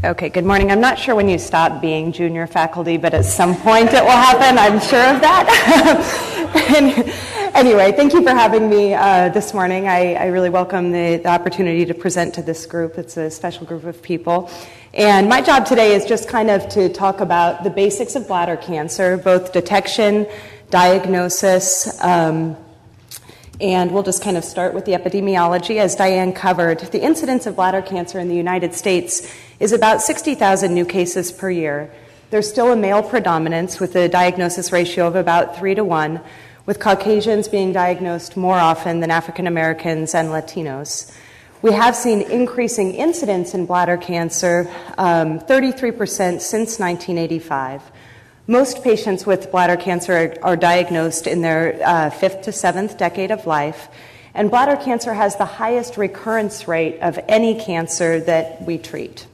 Okay, good morning. I'm not sure when you stop being junior faculty, but at some point it will happen. I'm sure of that. Anyway, thank you for having me this morning. I really welcome the opportunity to present to this group. It's a special group of people. And my job today is just kind of to talk about the basics of bladder cancer, both detection, diagnosis, and we'll just kind of start with the epidemiology. As Diane covered, the incidence of bladder cancer in the United States is about 60,000 new cases per year. There's still a male predominance with a diagnosis ratio of about 3-to-1, with Caucasians being diagnosed more often than African Americans and Latinos. We have seen increasing incidence in bladder cancer, 33% since 1985. Most patients with bladder cancer are diagnosed in their 5th to 7th decade of life, and bladder cancer has the highest recurrence rate of any cancer that we treat.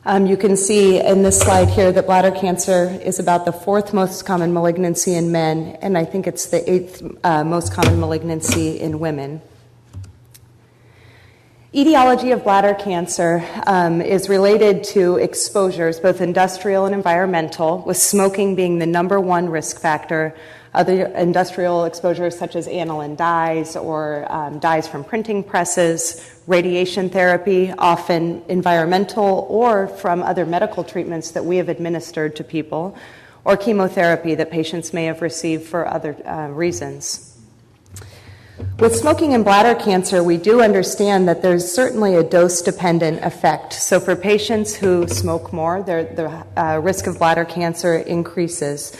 You can see in this slide here that bladder cancer is about the 4th most common malignancy in men, and I think it's the 8th most common malignancy in women. Etiology of bladder cancer is related to exposures, both industrial and environmental, with smoking being the #1 risk factor. Other industrial exposures such as aniline dyes or dyes from printing presses, radiation therapy, often environmental or from other medical treatments that we have administered to people, or chemotherapy that patients may have received for other reasons. With smoking and bladder cancer, we do understand that there's certainly a dose-dependent effect. So for patients who smoke more, the risk of bladder cancer increases.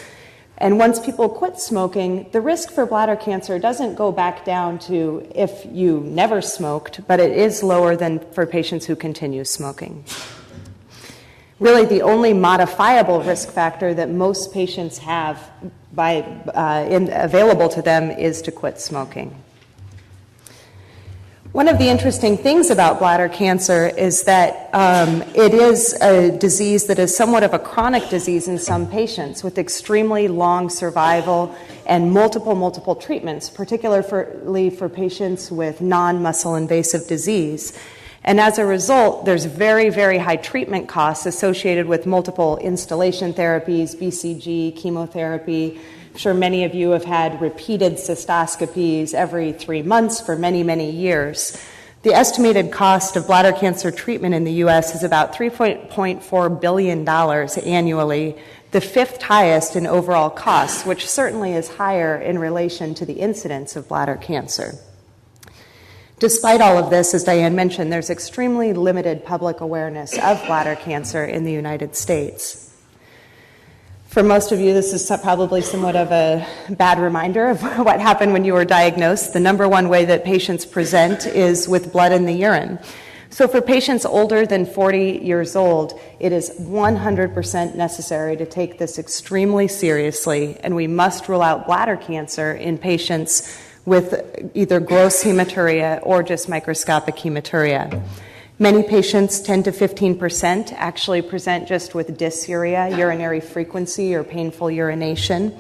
And once people quit smoking, the risk for bladder cancer doesn't go back down to if you never smoked, but it is lower than for patients who continue smoking. Really, the only modifiable risk factor that most patients have available to them is to quit smoking. One of the interesting things about bladder cancer is that it is a disease that is somewhat of a chronic disease in some patients with extremely long survival and multiple treatments, particularly for patients with non-muscle invasive disease. And as a result, there's very, very high treatment costs associated with multiple installation therapies, BCG, chemotherapy. I'm sure many of you have had repeated cystoscopies every 3 months for many, many years. The estimated cost of bladder cancer treatment in the U.S. is about $3.4 billion annually, the 5th highest in overall costs, which certainly is higher in relation to the incidence of bladder cancer. Despite all of this, as Diane mentioned, there's extremely limited public awareness of bladder cancer in the United States. For most of you, this is probably somewhat of a bad reminder of what happened when you were diagnosed. The #1 way that patients present is with blood in the urine. So for patients older than 40 years old, it is 100% necessary to take this extremely seriously, and we must rule out bladder cancer in patients with either gross hematuria or just microscopic hematuria. Many patients, 10 to 15%, actually present just with dysuria, urinary frequency, or painful urination.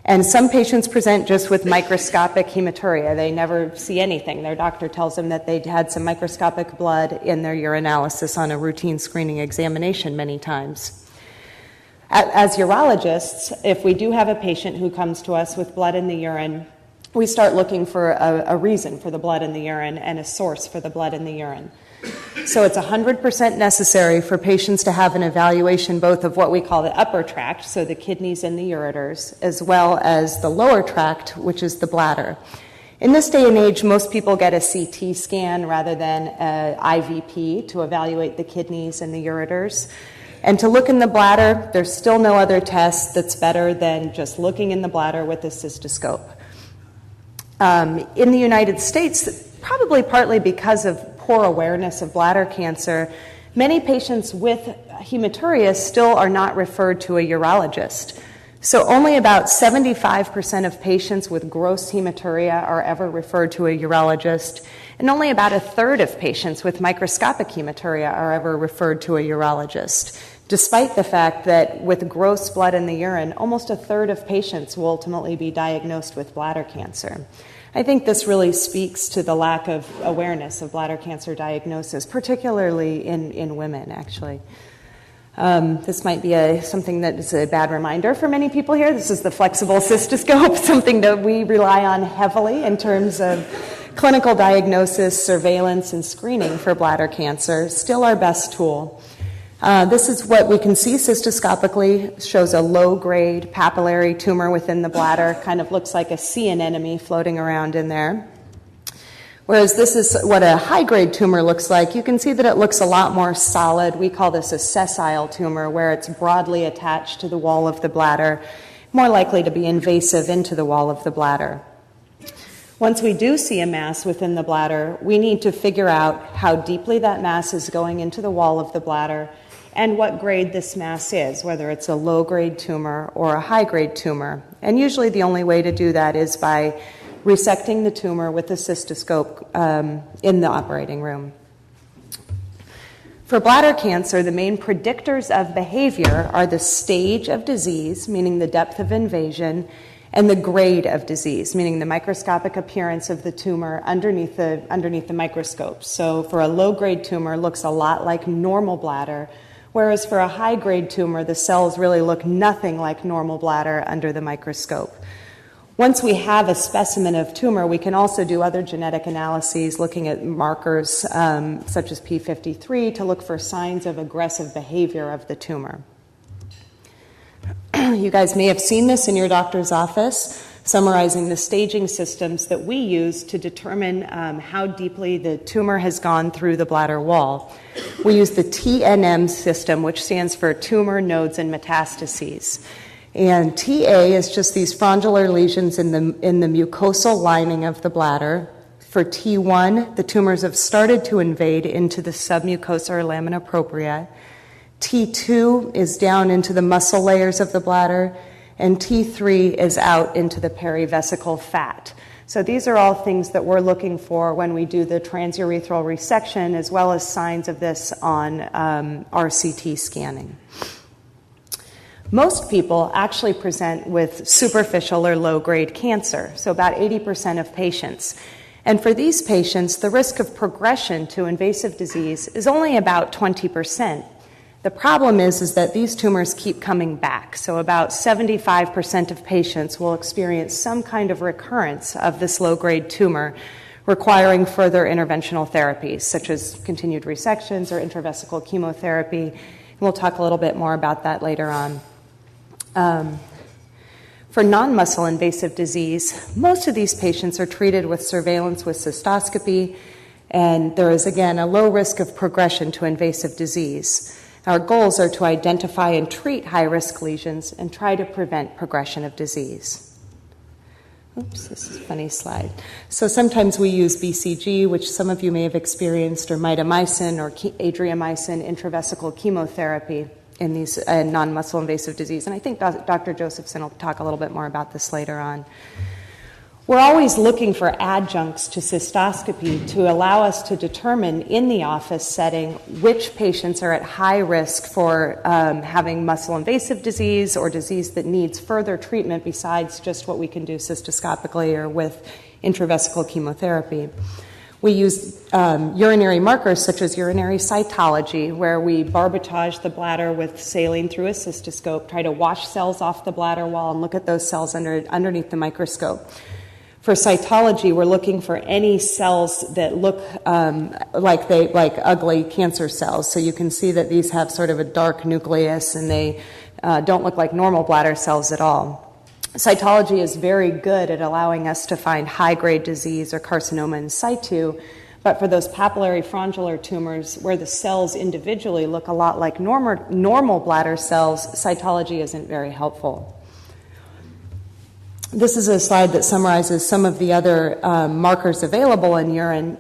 And some patients present just with microscopic hematuria. They never see anything. Their doctor tells them that they had some microscopic blood in their urinalysis on a routine screening examination many times. As urologists, if we do have a patient who comes to us with blood in the urine, we start looking for a reason for the blood in the urine and a source for the blood in the urine. So it's 100% necessary for patients to have an evaluation both of what we call the upper tract, so the kidneys and the ureters, as well as the lower tract, which is the bladder. In this day and age, most people get a CT scan rather than an IVP to evaluate the kidneys and the ureters. And to look in the bladder, there's still no other test that's better than just looking in the bladder with a cystoscope. In the United States, probably partly because of poor awareness of bladder cancer, many patients with hematuria still are not referred to a urologist. So only about 75% of patients with gross hematuria are ever referred to a urologist, and only about a third of patients with microscopic hematuria are ever referred to a urologist, despite the fact that with gross blood in the urine, almost a third of patients will ultimately be diagnosed with bladder cancer. I think this really speaks to the lack of awareness of bladder cancer diagnosis, particularly in women, actually. This might be something that is a bad reminder for many people here. This is the flexible cystoscope, something that we rely on heavily in terms of clinical diagnosis, surveillance, and screening for bladder cancer. Still our best tool. This is what we can see cystoscopically. It shows a low-grade papillary tumor within the bladder. Kind of looks like a sea anemone floating around in there. Whereas this is what a high-grade tumor looks like. You can see that it looks a lot more solid. We call this a sessile tumor, where it's broadly attached to the wall of the bladder, more likely to be invasive into the wall of the bladder. Once we do see a mass within the bladder, we need to figure out how deeply that mass is going into the wall of the bladder and what grade this mass is, whether it's a low-grade tumor or a high-grade tumor. And usually the only way to do that is by resecting the tumor with a cystoscope in the operating room. For bladder cancer, the main predictors of behavior are the stage of disease, meaning the depth of invasion, and the grade of disease, meaning the microscopic appearance of the tumor underneath the microscope. So for a low-grade tumor, it looks a lot like normal bladder, whereas for a high-grade tumor, the cells really look nothing like normal bladder under the microscope. Once we have a specimen of tumor, we can also do other genetic analyses looking at markers such as P53 to look for signs of aggressive behavior of the tumor. You guys may have seen this in your doctor's office, summarizing the staging systems that we use to determine how deeply the tumor has gone through the bladder wall. We use the TNM system, which stands for tumor, nodes, and metastases. And TA is just these frondular lesions in the mucosal lining of the bladder. For T1, the tumors have started to invade into the submucosa or lamina propria. T2 is down into the muscle layers of the bladder, and T3 is out into the perivesical fat. So these are all things that we're looking for when we do the transurethral resection, as well as signs of this on RCT scanning. Most people actually present with superficial or low-grade cancer, so about 80% of patients. And for these patients, the risk of progression to invasive disease is only about 20%. The problem is that these tumors keep coming back. So about 75% of patients will experience some kind of recurrence of this low-grade tumor, requiring further interventional therapies, such as continued resections or intravesical chemotherapy. And we'll talk a little bit more about that later on. For non-muscle invasive disease, most of these patients are treated with surveillance with cystoscopy, and there is, again, a low risk of progression to invasive disease. Our goals are to identify and treat high-risk lesions and try to prevent progression of disease. Oops, this is a funny slide. So sometimes we use BCG, which some of you may have experienced, or mitomycin or adriamycin intravesical chemotherapy in these non-muscle invasive disease. And I think Dr. Josephson will talk a little bit more about this later on. We're always looking for adjuncts to cystoscopy to allow us to determine in the office setting which patients are at high risk for having muscle invasive disease or disease that needs further treatment besides just what we can do cystoscopically or with intravesical chemotherapy. We use urinary markers such as urinary cytology, where we barbotage the bladder with saline through a cystoscope, try to wash cells off the bladder wall and look at those cells underneath the microscope. For cytology, we're looking for any cells that look like ugly cancer cells. So you can see that these have sort of a dark nucleus and they don't look like normal bladder cells at all. Cytology is very good at allowing us to find high-grade disease or carcinoma in situ, but for those papillary frondular tumors where the cells individually look a lot like normal bladder cells, cytology isn't very helpful. This is a slide that summarizes some of the other markers available in urine,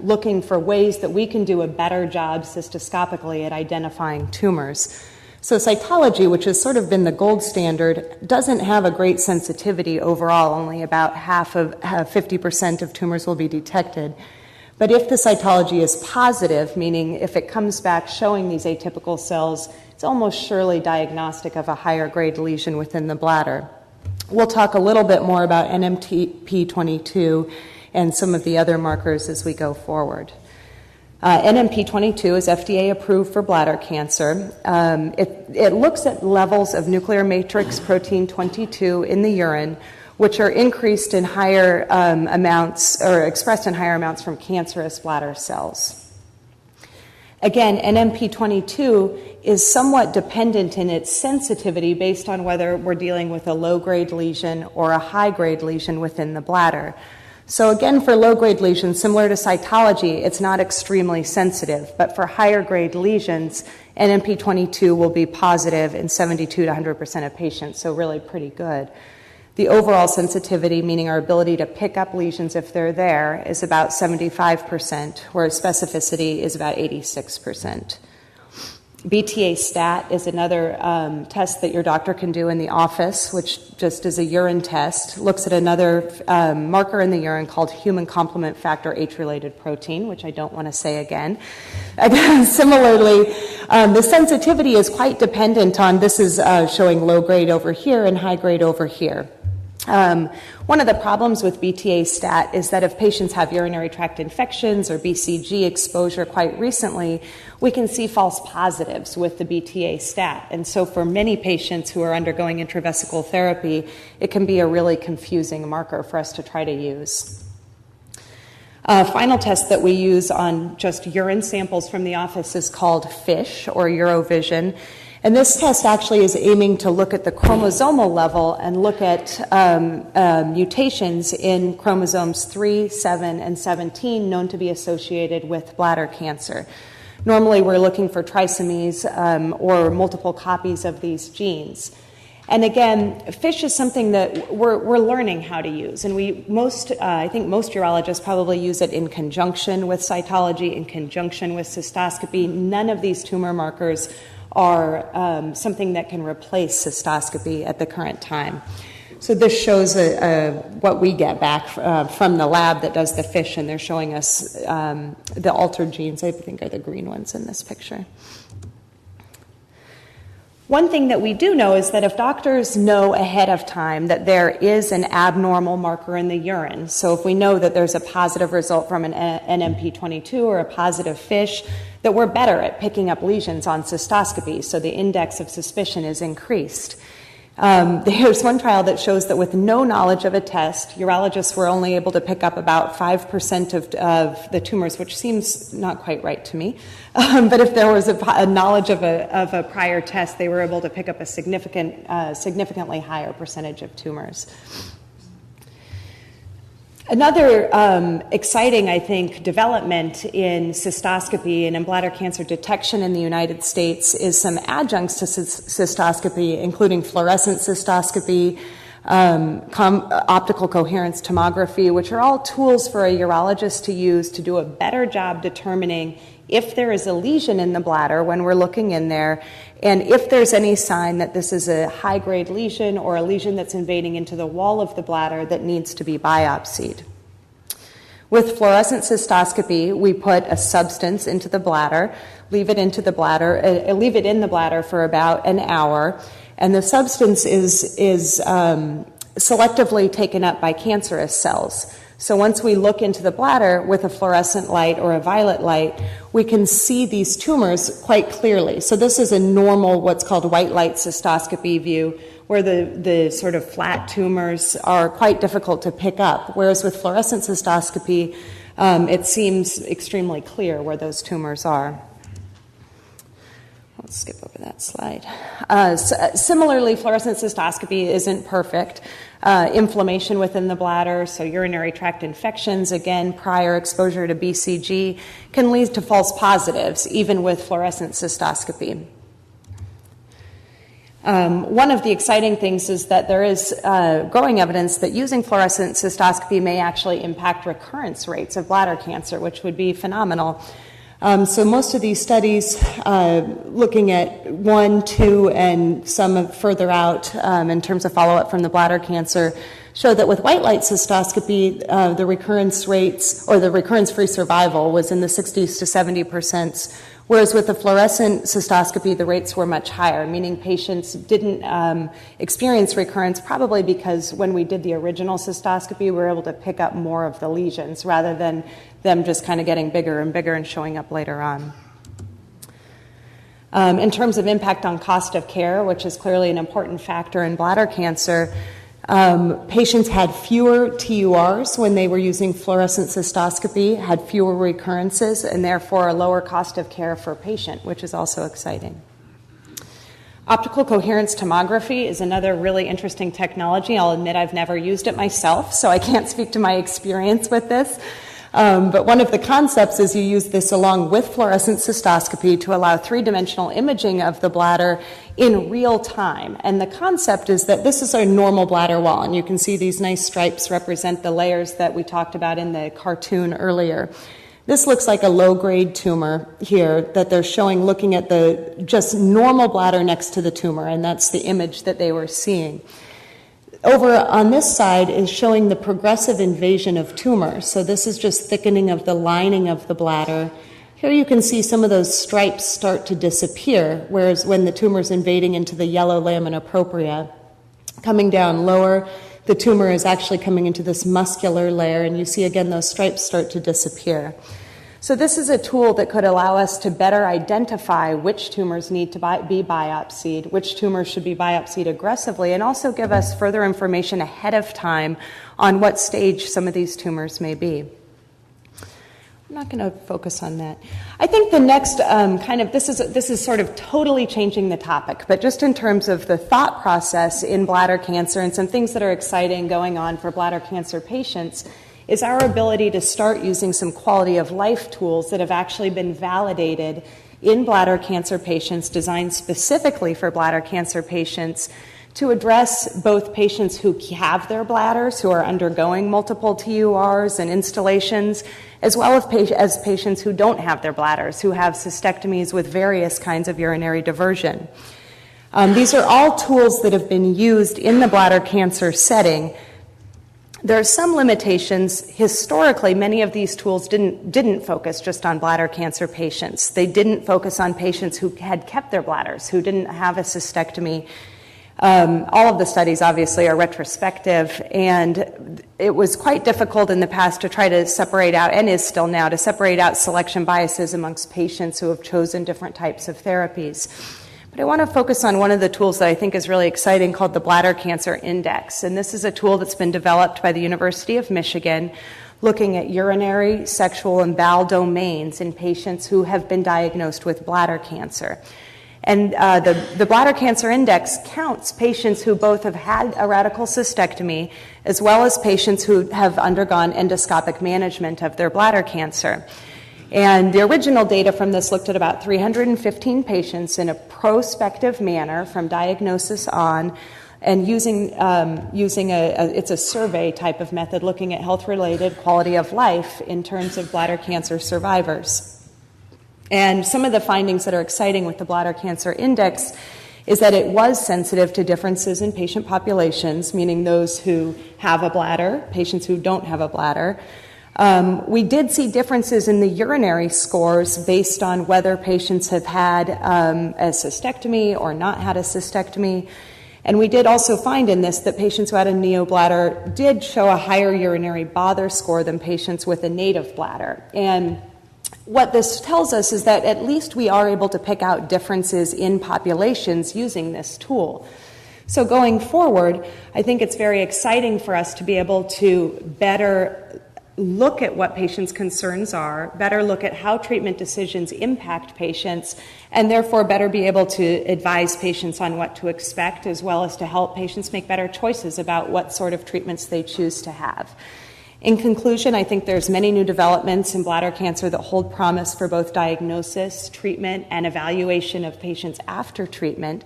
looking for ways that we can do a better job cystoscopically at identifying tumors. So cytology, which has sort of been the gold standard, doesn't have a great sensitivity overall. Only about 50% of tumors will be detected. But if the cytology is positive, meaning if it comes back showing these atypical cells, it's almost surely diagnostic of a higher grade lesion within the bladder. We'll talk a little bit more about NMP22 and some of the other markers as we go forward. NMP22 is FDA approved for bladder cancer. It looks at levels of nuclear matrix protein 22 in the urine, which are increased in higher amounts or expressed in higher amounts from cancerous bladder cells. Again, NMP22 is somewhat dependent in its sensitivity based on whether we're dealing with a low-grade lesion or a high-grade lesion within the bladder. So again, for low-grade lesions, similar to cytology, it's not extremely sensitive, but for higher-grade lesions, NMP22 will be positive in 72 to 100% of patients, so really pretty good. The overall sensitivity, meaning our ability to pick up lesions if they're there, is about 75%, whereas specificity is about 86%. BTA stat is another test that your doctor can do in the office, which just is a urine test, looks at another marker in the urine called human complement factor H-related protein, which I don't want to say again. Similarly, the sensitivity is quite dependent on, this is showing low grade over here and high grade over here. One of the problems with BTA stat is that if patients have urinary tract infections or BCG exposure quite recently, we can see false positives with the BTA stat. And so for many patients who are undergoing intravesical therapy, it can be a really confusing marker for us to try to use. Final test that we use on just urine samples from the office is called FISH, or UroVision. And this test actually is aiming to look at the chromosomal level and look at mutations in chromosomes 3, 7, and 17 known to be associated with bladder cancer. Normally, we're looking for trisomies or multiple copies of these genes. And again, FISH is something that we're learning how to use. And I think most urologists probably use it in conjunction with cytology, in conjunction with cystoscopy. None of these tumor markers are something that can replace cystoscopy at the current time. So this shows what we get back from the lab that does the FISH, and they're showing us the altered genes, I think are the green ones in this picture. One thing that we do know is that if doctors know ahead of time that there is an abnormal marker in the urine, so if we know that there's a positive result from an NMP22 or a positive FISH, that we're better at picking up lesions on cystoscopy, so the index of suspicion is increased. There's one trial that shows that with no knowledge of a test, urologists were only able to pick up about 5% of the tumors, which seems not quite right to me. But if there was a knowledge of a prior test, they were able to pick up a significantly higher percentage of tumors. Another exciting, I think, development in cystoscopy and in bladder cancer detection in the United States is some adjuncts to cystoscopy, including fluorescent cystoscopy, optical coherence tomography, which are all tools for a urologist to use to do a better job determining if there is a lesion in the bladder when we're looking in there, and if there's any sign that this is a high-grade lesion or a lesion that's invading into the wall of the bladder that needs to be biopsied. With fluorescent cystoscopy, we put a substance into the bladder, leave it in the bladder for about an hour, and the substance is selectively taken up by cancerous cells. So once we look into the bladder with a fluorescent light or a violet light, we can see these tumors quite clearly. So this is a normal, what's called white light cystoscopy view, where the sort of flat tumors are quite difficult to pick up. Whereas with fluorescent cystoscopy, it seems extremely clear where those tumors are. Let's skip over that slide. Similarly, fluorescent cystoscopy isn't perfect. Inflammation within the bladder, so urinary tract infections, again, prior exposure to BCG, can lead to false positives, even with fluorescent cystoscopy. One of the exciting things is that there is growing evidence that using fluorescent cystoscopy may actually impact recurrence rates of bladder cancer, which would be phenomenal. So most of these studies looking at 1, 2, and some further out in terms of follow-up from the bladder cancer show that with white light cystoscopy, the recurrence rates or the recurrence-free survival was in the 60s to 70%, Whereas with the fluorescent cystoscopy, the rates were much higher, meaning patients didn't experience recurrence, probably because when we did the original cystoscopy, we were able to pick up more of the lesions rather than them just kind of getting bigger and bigger and showing up later on. In terms of impact on cost of care, which is clearly an important factor in bladder cancer, patients had fewer TURs when they were using fluorescent cystoscopy, had fewer recurrences, and therefore a lower cost of care for patient, which is also exciting. Optical coherence tomography is another really interesting technology. I'll admit I've never used it myself, so I can't speak to my experience with this. But one of the concepts is you use this along with fluorescent cystoscopy to allow three-dimensional imaging of the bladder in real time. And the concept is that this is a normal bladder wall, and you can see these nice stripes represent the layers that we talked about in the cartoon earlier. This looks like a low-grade tumor here that they're showing looking at the just normal bladder next to the tumor, and that's the image that they were seeing. Over on this side is showing the progressive invasion of tumor. So this is just thickening of the lining of the bladder. Here you can see some of those stripes start to disappear, whereas when the tumor is invading into the yellow lamina propria, coming down lower, the tumor is actually coming into this muscular layer, and you see again those stripes start to disappear. So this is a tool that could allow us to better identify which tumors need to be biopsied, which tumors should be biopsied aggressively, and also give us further information ahead of time on what stage some of these tumors may be. I'm not going to focus on that. I think the next this is sort of totally changing the topic, but just in terms of the thought process in bladder cancer and some things that are exciting going on for bladder cancer patients is our ability to start using some quality of life tools that have actually been validated in bladder cancer patients, designed specifically for bladder cancer patients, to address both patients who have their bladders, who are undergoing multiple TURs and installations, as well as patients who don't have their bladders, who have cystectomies with various kinds of urinary diversion. These are all tools that have been used in the bladder cancer setting. There are some limitations. Historically, many of these tools didn't focus just on bladder cancer patients. They didn't focus on patients who had kept their bladders, who didn't have a cystectomy. All of the studies, obviously, are retrospective, and it was quite difficult in the past to try to separate out, and is still now, to separate out selection biases amongst patients who have chosen different types of therapies. But I want to focus on one of the tools that I think is really exciting called the Bladder Cancer Index. And this is a tool that's been developed by the University of Michigan looking at urinary, sexual, and bowel domains in patients who have been diagnosed with bladder cancer. And the Bladder Cancer Index counts patients who both have had a radical cystectomy as well as patients who have undergone endoscopic management of their bladder cancer. And the original data from this looked at about 315 patients in a prospective manner from diagnosis on, and using it's a survey type of method looking at health-related quality of life in terms of bladder cancer survivors. And some of the findings that are exciting with the Bladder Cancer Index is that it was sensitive to differences in patient populations, meaning those who have a bladder, patients who don't have a bladder. We did see differences in the urinary scores based on whether patients have had a cystectomy or not had a cystectomy. And we did also find in this that patients who had a neobladder did show a higher urinary bother score than patients with a native bladder. And what this tells us is that at least we are able to pick out differences in populations using this tool. So going forward, I think it's very exciting for us to be able to better look at what patients' concerns are, better look at how treatment decisions impact patients, and therefore better be able to advise patients on what to expect, as well as to help patients make better choices about what sort of treatments they choose to have. In conclusion, I think there's many new developments in bladder cancer that hold promise for both diagnosis, treatment, and evaluation of patients after treatment.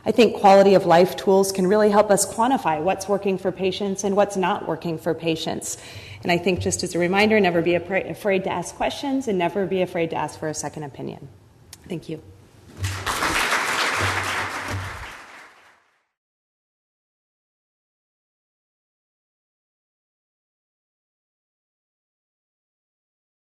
I think quality of life tools can really help us quantify what's working for patients and what's not working for patients. And I think, just as a reminder, never be afraid to ask questions and never be afraid to ask for a second opinion. Thank you.